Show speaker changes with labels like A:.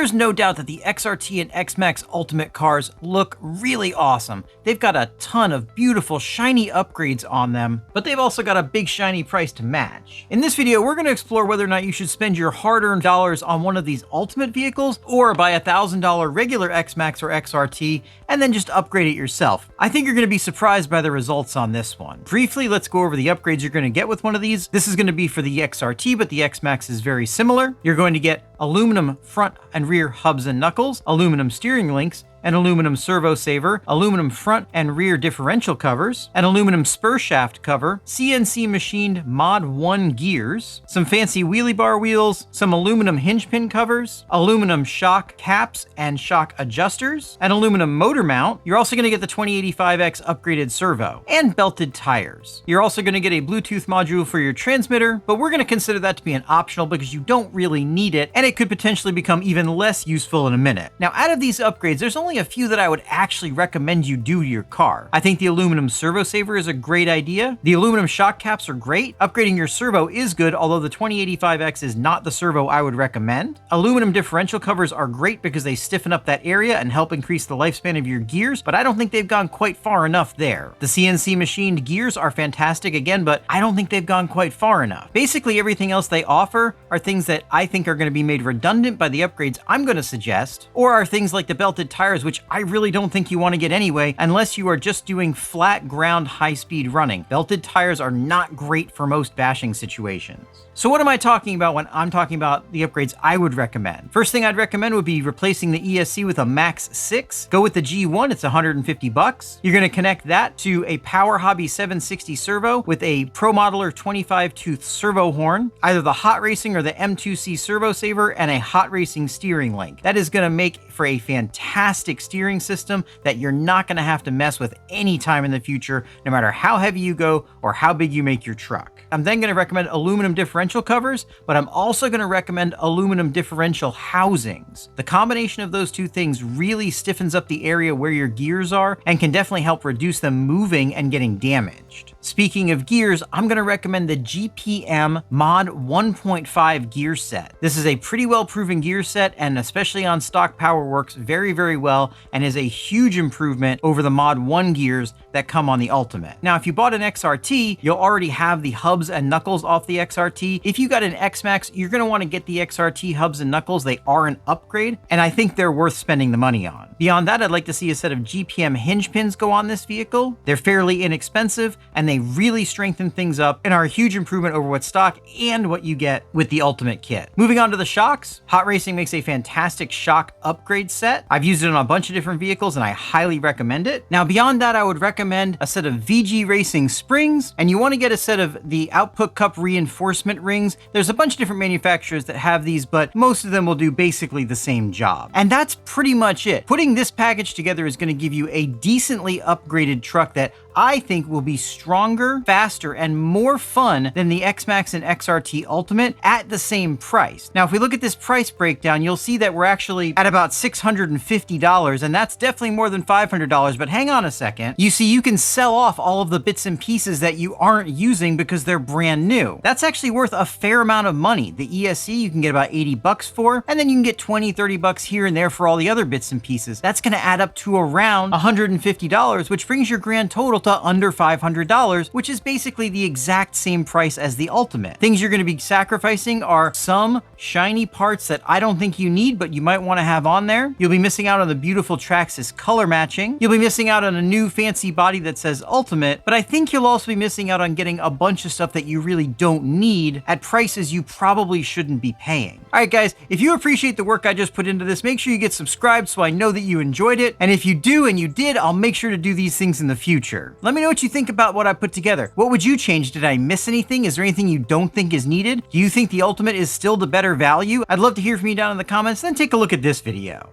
A: there's no doubt that the XRT and X-Maxx Ultimate cars look really awesome. They've got a ton of beautiful shiny upgrades on them, but they've also got a big shiny price to match. In this video, we're going to explore whether or not you should spend your hard-earned dollars on one of these Ultimate vehicles or buy a $1,000 regular X-Maxx or XRT and then just upgrade it yourself. I think you're going to be surprised by the results on this one. Briefly, let's go over the upgrades you're going to get with one of these. This is going to be for the XRT, but the X-Maxx is very similar. You're going to get aluminum front and rear hubs and knuckles, aluminum steering links, an aluminum servo saver, aluminum front and rear differential covers, an aluminum spur shaft cover, CNC machined Mod 1 gears, some fancy wheelie bar wheels, some aluminum hinge pin covers, aluminum shock caps and shock adjusters, an aluminum motor mount. You're also going to get the 2085X upgraded servo, and belted tires. You're also going to get a Bluetooth module for your transmitter, but we're going to consider that to be an optional because you don't really need it, and it could potentially become even less useful in a minute. Now, out of these upgrades, there's only a few that I would actually recommend you do to your car. I think the aluminum servo saver is a great idea. The aluminum shock caps are great. Upgrading your servo is good, although the 2085X is not the servo I would recommend. Aluminum differential covers are great because they stiffen up that area and help increase the lifespan of your gears, but I don't think they've gone quite far enough there. The CNC machined gears are fantastic again, but I don't think they've gone quite far enough. Basically, everything else they offer are things that I think are going to be made redundant by the upgrades I'm going to suggest, or are things like the belted tires, which I really don't think you want to get anyway, unless you are just doing flat ground high-speed running. Belted tires are not great for most bashing situations. So what am I talking about when I'm talking about the upgrades I would recommend? First thing I'd recommend would be replacing the ESC with a Max 6. Go with the G1, it's $150. You're going to connect that to a Power Hobby 760 servo with a Pro Modeler 25-tooth servo horn, either the Hot Racing or the M2C servo saver, and a Hot Racing steering link. That is going to make for a fantastic steering system that you're not going to have to mess with any time in the future, no matter how heavy you go or how big you make your truck. I'm then going to recommend aluminum differential covers, but I'm also going to recommend aluminum differential housings. The combination of those two things really stiffens up the area where your gears are and can definitely help reduce them moving and getting damaged. Speaking of gears, I'm going to recommend the GPM Mod 1.5 gear set. This is a pretty well proven gear set, and especially on stock power works very, very well and is a huge improvement over the Mod 1 gears that come on the Ultimate. Now, if you bought an XRT, you'll already have the hubs and knuckles off the XRT. If you got an X-Maxx, you're going to want to get the XRT hubs and knuckles. They are an upgrade, and I think they're worth spending the money on. Beyond that, I'd like to see a set of GPM hinge pins go on this vehicle. They're fairly inexpensive, and they really strengthen things up and are a huge improvement over what's stock and what you get with the Ultimate kit. Moving on to the shocks, Hot Racing makes a fantastic shock upgrade set. I've used it on a bunch of different vehicles, and I highly recommend it. Now, beyond that, I would recommend a set of VG Racing springs, and you want to get a set of the output cup reinforcement rings. There's a bunch of different manufacturers that have these, but most of them will do basically the same job. And that's pretty much it. Putting this package together is going to give you a decently upgraded truck that I think will be stronger, faster, and more fun than the X-Maxx and XRT Ultimate at the same price. Now, if we look at this price breakdown, you'll see that we're actually at about $650, and that's definitely more than $500, but hang on a second. You see, you can sell off all of the bits and pieces that you aren't using because they're brand new. That's actually worth a fair amount of money. The ESC you can get about $80 for, and then you can get $20, $30 here and there for all the other bits and pieces. That's going to add up to around $150, which brings your grand total to under $500, which is basically the exact same price as the Ultimate. Things you're going to be sacrificing are some shiny parts that I don't think you need, but you might want to have on there. You'll be missing out on the beautiful Traxxas color matching. You'll be missing out on a new fancy body that says Ultimate, but I think you'll also be missing out on getting a bunch of stuff that you really don't need at prices you probably shouldn't be paying. All right, guys, if you appreciate the work I just put into this, make sure you get subscribed so I know that you enjoyed it. And if you do, and you did, I'll make sure to do these things in the future. Let me know what you think about what I put together. What would you change? Did I miss anything? Is there anything you don't think is needed? Do you think the Ultimate is still the better value? I'd love to hear from you down in the comments, then take a look at this video.